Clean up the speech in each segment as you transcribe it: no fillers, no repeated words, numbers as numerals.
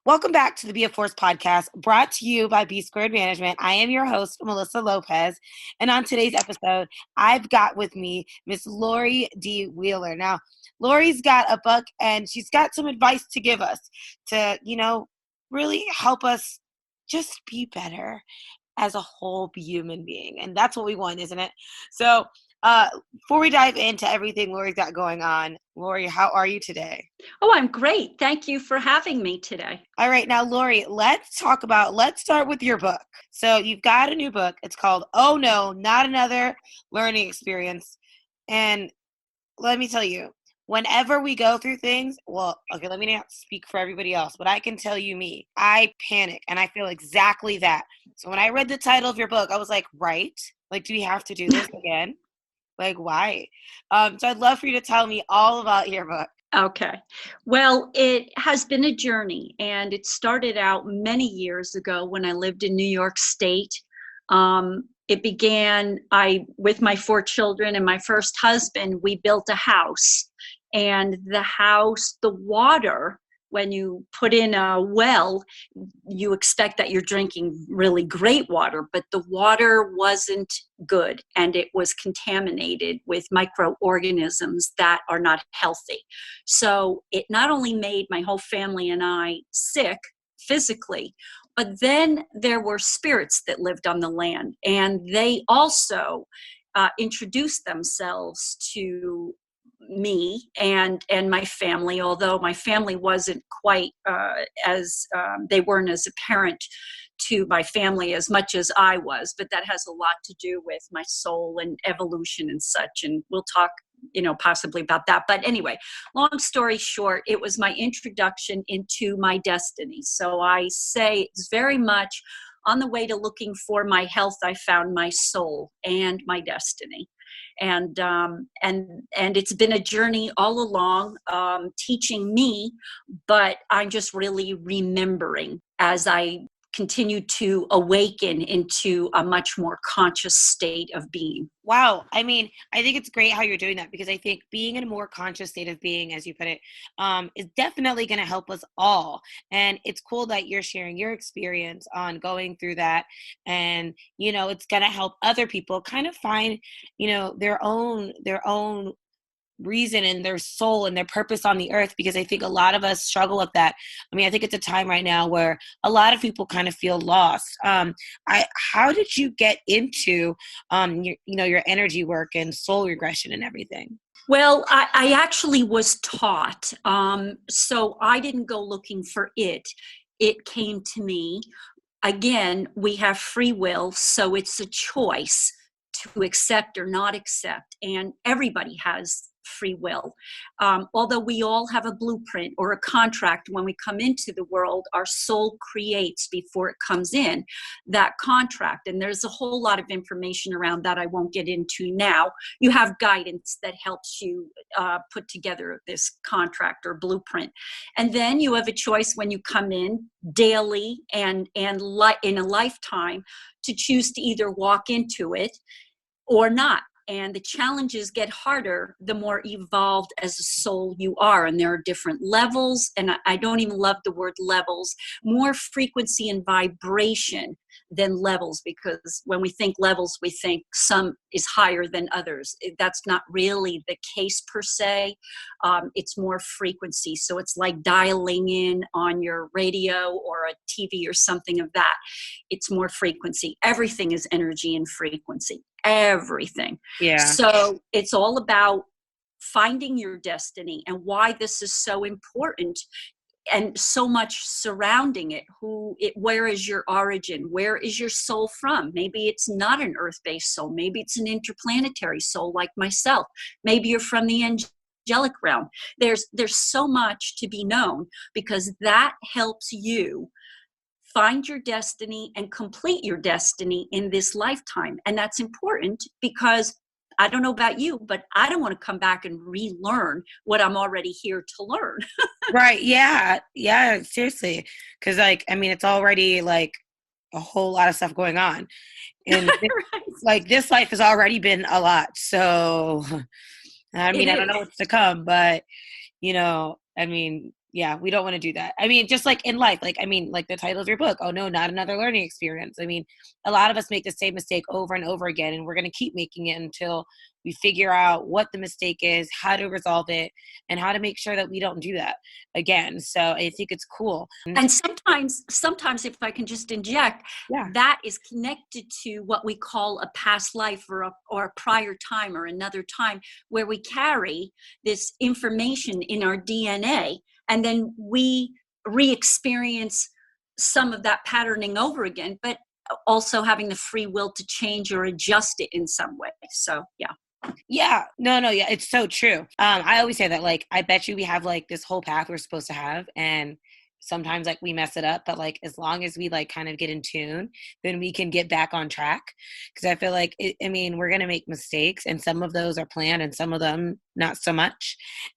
Welcome back to the Be a Force podcast, brought to you by B Squared Management. I am your host, Melissa Lopez, and on today's episode, I've got with me Miss Laurie D. Wheeler. Now, Laurie's got a book, and she's got some advice to give us to, really help us just be better as a whole human being, and that's what we want, isn't it? So, before we dive into everything Laurie's got going on, Laurie, how are you today? Oh, I'm great. Thank you for having me today. All right, now, Laurie, let's start with your book. So you've got a new book. It's called Oh No, Not Another Learning Experience. And let me tell you, whenever we go through things, let me not speak for everybody else, but I can tell you I panic and I feel exactly that. So when I read the title of your book, I was like, right? Like, do we have to do this again? Like, why? So I'd love for you to tell me all about your book. Okay. Well, it has been a journey, and it started out many years ago when I lived in New York State. It began with my 4 children and my first husband. We built a house, and the water, when you put in a well, you expect that you're drinking really great water, but the water wasn't good, and it was contaminated with microorganisms that are not healthy. So it not only made my whole family and I sick physically, but then there were spirits that lived on the land, and they also introduced themselves to me and my family, although my family wasn't quite as they weren't as apparent to my family as much as I was, but that has a lot to do with my soul and evolution and such, and we'll talk possibly about that. But anyway, long story short, it was my introduction into my destiny. So I say it's very much on the way to looking for my health. I found my soul and my destiny. And it's been a journey all along, teaching me, but I'm just really remembering as I continue to awaken into a much more conscious state of being. Wow. I mean, I think it's great how you're doing that, because I think being in a more conscious state of being, as you put it, is definitely going to help us all. And it's cool that you're sharing your experience on going through that. And, it's going to help other people kind of find, their own reason and their soul and their purpose on the earth, because I think a lot of us struggle with that. I mean, I think it's a time right now where a lot of people kind of feel lost. How did you get into your energy work and soul regression and everything? Well, I actually was taught, so I didn't go looking for it. It came to me. Again, we have free will, so it's a choice to accept or not accept, and everybody has free will. Although we all have a blueprint or a contract when we come into the world, our soul creates before it comes in that contract. And there's a whole lot of information around that I won't get into now. You have guidance that helps you put together this contract or blueprint. And then you have a choice when you come in daily and in a lifetime to choose to either walk into it or not. And the challenges get harder the more evolved as a soul you are. And there are different levels. And I don't even love the word levels, more frequency and vibration than levels, because when we think levels, we think some is higher than others. That's not really the case per se. It's more frequency. So it's like dialing in on your radio or a TV or something of that. It's more frequency. Everything is energy and frequency. Everything. Yeah. So it's all about finding your destiny and why this is so important, and so much surrounding it. Where is your origin? Where is your soul from? Maybe it's not an earth-based soul. Maybe it's an interplanetary soul like myself. Maybe you're from the angelic realm. There's so much to be known, because that helps you find your destiny and complete your destiny in this lifetime. And that's important, because I don't know about you, but I don't want to come back and relearn what I'm already here to learn. Right. Yeah. Yeah. Seriously. Because, it's already like a whole lot of stuff going on. And Right. this life has already been a lot. So, I don't know what's to come, but, Yeah, we don't want to do that. I mean, just like in life, like, I mean, like the title of your book, oh no, not another learning experience. I mean, a lot of us make the same mistake over and over again, and we're going to keep making it until we figure out what the mistake is, how to resolve it, and how to make sure that we don't do that again. So I think it's cool. And sometimes if I can just inject, Yeah. that is connected to what we call a past life or a prior time or another time, where we carry this information in our DNA, and then we re-experience some of that patterning over again, but also having the free will to change or adjust it in some way. So yeah. Yeah, no, yeah, it's so true. I always say that, like, I bet you we have like this whole path we're supposed to have, and sometimes like we mess it up, but like as long as we like kind of get in tune, then we can get back on track. Because I feel like I mean, we're gonna make mistakes, and some of those are planned, and some of them not so much.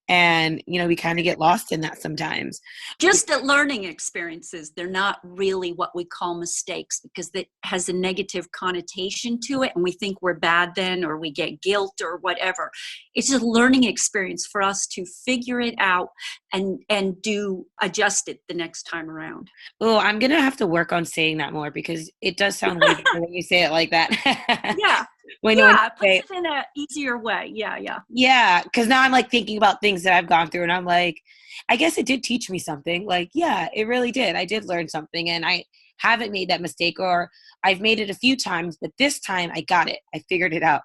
And you know, we kind of get lost in that sometimes. Just at learning experiences, they're not really what we call mistakes, because that has a negative connotation to it, and we think we're bad then, or we get guilt or whatever. It's a learning experience for us to figure it out and do adjust it the next time around. Oh, I'm gonna have to work on saying that more, because it does sound way better when you say it like that. Yeah, When yeah, you it puts say, it in a easier way. Yeah, yeah. yeah, because now I'm like thinking about things that I've gone through, and I'm like, I guess it did teach me something. Like, yeah, it really did. I did learn something, and I haven't made that mistake, or I've made it a few times, but this time I got it. I figured it out,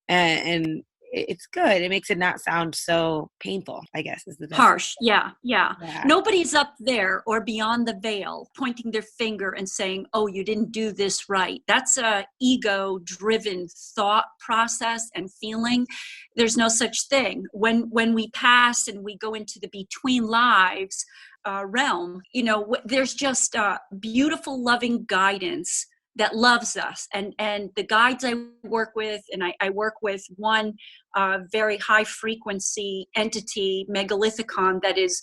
and it's good. It makes it not sound so painful, I guess is the best. Harsh. Yeah, yeah. Yeah. Nobody's up there or beyond the veil pointing their finger and saying, oh, you didn't do this right. That's a ego driven thought process and feeling. There's no such thing. When we pass and we go into the between lives realm, you know, there's just beautiful loving guidance that loves us, and the guides I work with, and I work with one very high frequency entity, megalithicon, that is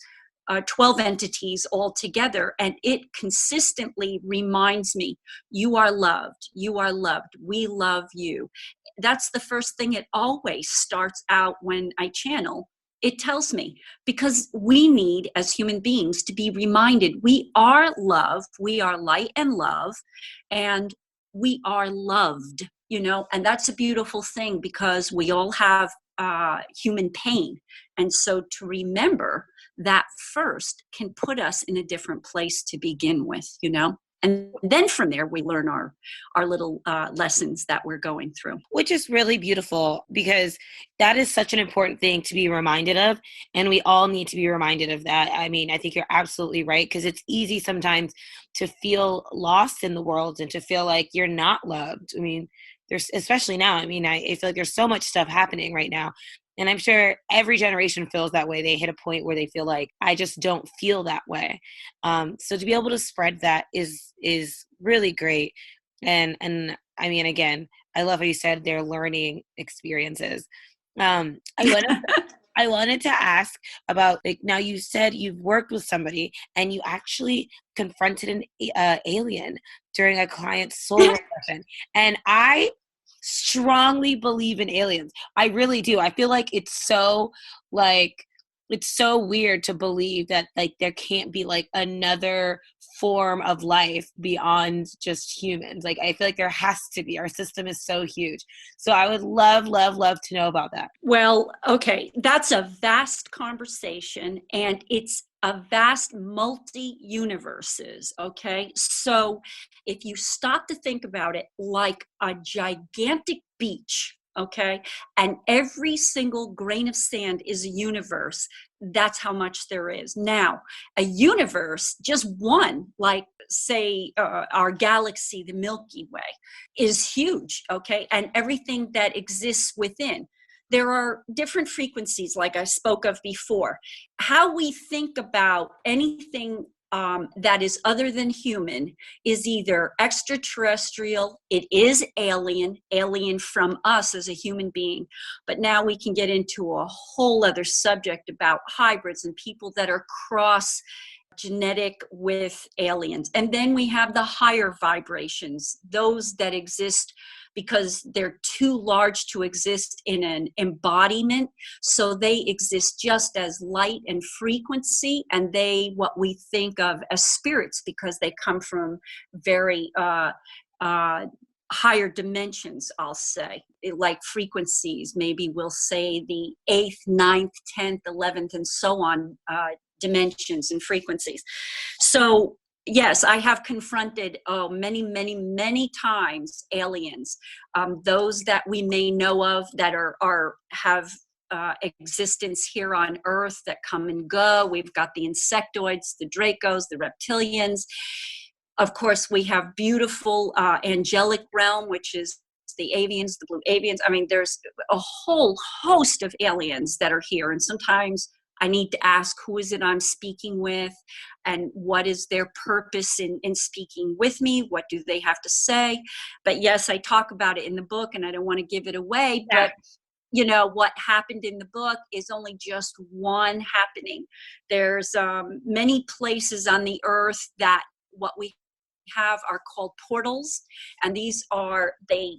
12 entities all together, and it consistently reminds me, you are loved, you are loved, we love you. That's the first thing it always starts out when I channel. It tells me, because we need, as human beings, to be reminded we are love, we are light and love, and we are loved, you know, and that's a beautiful thing, because we all have human pain. And so to remember that first can put us in a different place to begin with, you know. And then from there, we learn our little lessons that we're going through. Which is really beautiful, because that is such an important thing to be reminded of. And we all need to be reminded of that. I mean, I think you're absolutely right, because it's easy sometimes to feel lost in the world and to feel like you're not loved. I mean, there's, especially now, I mean, I feel like there's so much stuff happening right now. And I'm sure every generation feels that way. They hit a point where they feel like, I just don't feel that way. So to be able to spread that is really great. And I mean, again, I love how you said they're learning experiences. I wanted to ask about, like, now you said you've worked with somebody and you actually confronted an alien during a client's soul session, and I strongly believe in aliens. I really do. I feel like like it's so weird to believe that like there can't be like another form of life beyond just humans. Like I feel like there has to be. Our system is so huge. So I would love to know about that. Well, okay, that's a vast conversation, and it's a vast multi-universes, okay? So if you stop to think about it like a gigantic beach, okay, and every single grain of sand is a universe, that's how much there is. Now, a universe, just one, like say our galaxy, the Milky Way, is huge, okay, and everything that exists within. There are different frequencies, like I spoke of before. How we think about anything that is other than human is either extraterrestrial, it is alien from us as a human being. But now we can get into a whole other subject about hybrids and people that are cross genetic with aliens. And then we have the higher vibrations, those that exist because they're too large to exist in an embodiment. So they exist just as light and frequency, and they, what we think of as spirits, because they come from very higher dimensions, I'll say, like frequencies. Maybe we'll say the 8th, ninth, 10th, 11th, and so on, dimensions and frequencies. So yes, I have confronted many times aliens, those that we may know of that are have existence here on Earth that come and go. We've got the insectoids, the Dracos, the reptilians. Of course, we have beautiful angelic realm, which is the avians, the blue avians. I mean, there's a whole host of aliens that are here, and sometimes I need to ask, who is it I'm speaking with, and what is their purpose in speaking with me? What do they have to say? But yes, I talk about it in the book, and I don't want to give it away. Yeah. But what happened in the book is only just one happening. There's many places on the earth that what we have are called portals, and they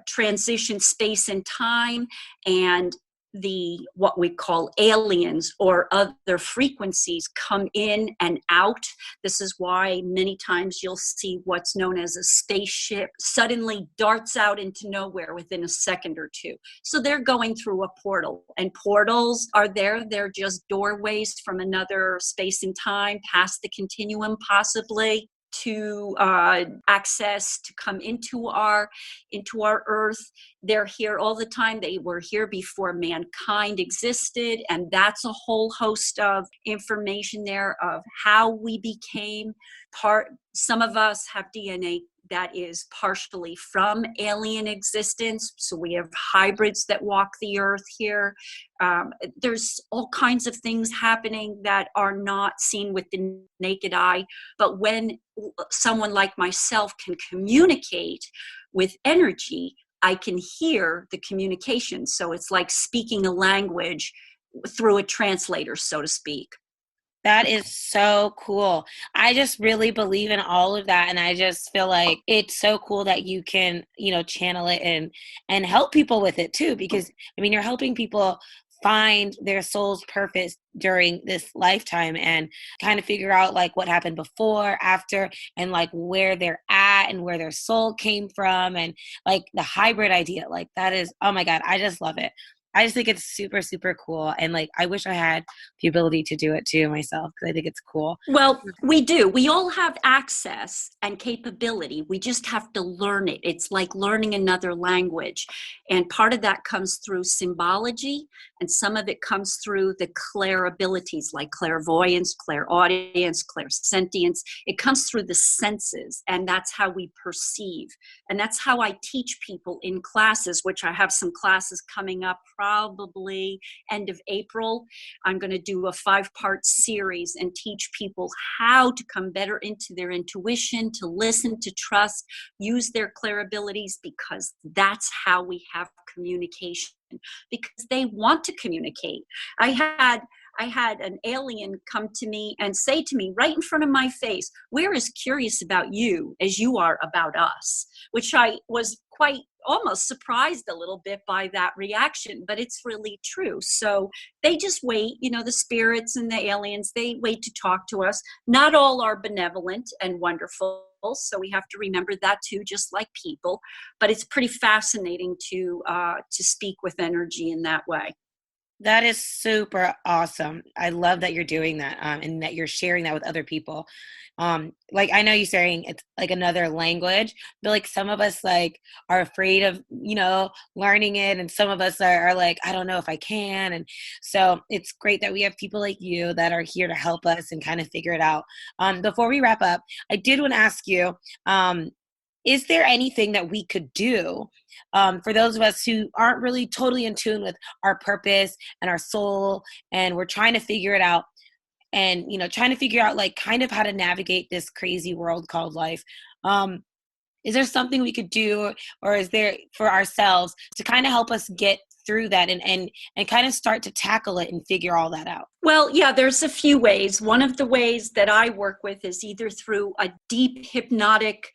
transition space and time, and the what we call aliens or other frequencies come in and out. This is why many times you'll see what's known as a spaceship suddenly darts out into nowhere within a second or two. So they're going through a portal, and portals are they're just doorways from another space and time, past the continuum possibly, to access to come into our earth. They're here all the time. They were here before mankind existed, and that's a whole host of information there of how we became part. Some of us have DNA that is partially from alien existence, so we have hybrids that walk the earth here. There's all kinds of things happening that are not seen with the naked eye, but when someone like myself can communicate with energy, I can hear the communication. So it's like speaking a language through a translator, so to speak. That is so cool. I just really believe in all of that. And I just feel like it's so cool that you can, channel it and help people with it too. Because I mean, you're helping people find their soul's purpose during this lifetime and kind of figure out like what happened before, after, and like where they're at and where their soul came from, and like the hybrid idea. Like that is, oh my God, I just love it. I just think it's super, super cool. And like, I wish I had the ability to do it too myself, because I think it's cool. Well, we do. We all have access and capability. We just have to learn it. It's like learning another language. And part of that comes through symbology, and some of it comes through the clair abilities like clairvoyance, clairaudience, clairsentience. It comes through the senses, and that's how we perceive. And that's how I teach people in classes, which I have some classes coming up probably end of April. I'm going to do a 5-part series and teach people how to come better into their intuition, to listen, to trust, use their clair abilities, because that's how we have communication, because they want to communicate. I had an alien come to me and say to me right in front of my face, "We're as curious about you as you are about us," which I was quite almost surprised a little bit by that reaction, but it's really true. So they just wait, the spirits and the aliens, they wait to talk to us. Not all are benevolent and wonderful, so we have to remember that too, just like people. But it's pretty fascinating to speak with energy in that way. That is super awesome. I love that you're doing that, and that you're sharing that with other people. Like I know you're saying it's like another language, but like some of us like are afraid of, learning it. And some of us are like, I don't know if I can. And so it's great that we have people like you that are here to help us and kind of figure it out. Before we wrap up, I did want to ask you, is there anything that we could do for those of us who aren't really totally in tune with our purpose and our soul, and we're trying to figure it out, and trying to figure out like kind of how to navigate this crazy world called life? Is there something we could do, or is there for ourselves to kind of help us get through that and kind of start to tackle it and figure all that out? Well, yeah, there's a few ways. One of the ways that I work with is either through a deep hypnotic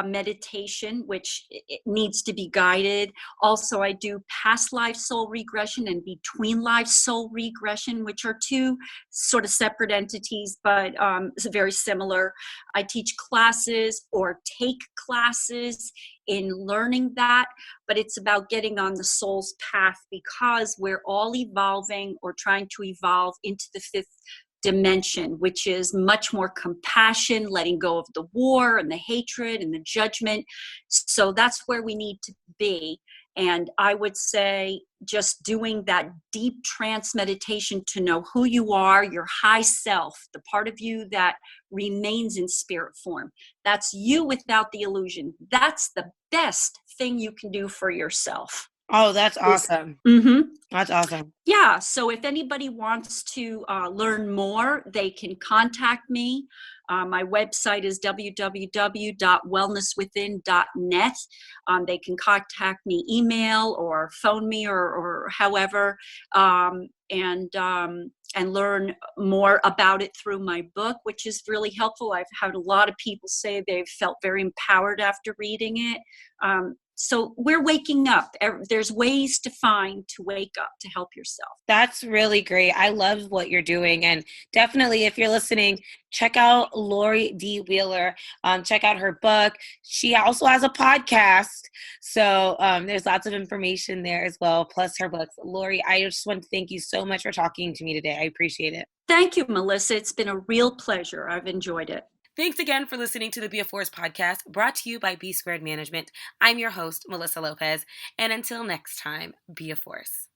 meditation, which it needs to be guided. Also, I do past life soul regression and between life soul regression, which are two sort of separate entities, but it's very similar. I teach classes or take classes in learning that, but it's about getting on the soul's path because we're all evolving or trying to evolve into the fifth dimension, which is much more compassion, letting go of the war and the hatred and the judgment. So that's where we need to be. And I would say just doing that deep trance meditation to know who you are, your high self, the part of you that remains in spirit form. That's you without the illusion. That's the best thing you can do for yourself. Oh, that's awesome. Mm-hmm. That's awesome. Yeah, so if anybody wants to learn more, they can contact me. My website is www.wellnesswithin.net. They can contact me, email or phone me or however, and learn more about it through my book, which is really helpful. I've had a lot of people say they've felt very empowered after reading it. So we're waking up. There's ways to find to wake up to help yourself. That's really great. I love what you're doing. And definitely, if you're listening, check out Laurie D. Wheeler. Check out her book. She also has a podcast. So there's lots of information there as well, plus her books. Laurie, I just want to thank you so much for talking to me today. I appreciate it. Thank you, Melissa. It's been a real pleasure. I've enjoyed it. Thanks again for listening to the Be a Force podcast, brought to you by B Squared Management. I'm your host, Melissa Lopez. And until next time, be a force.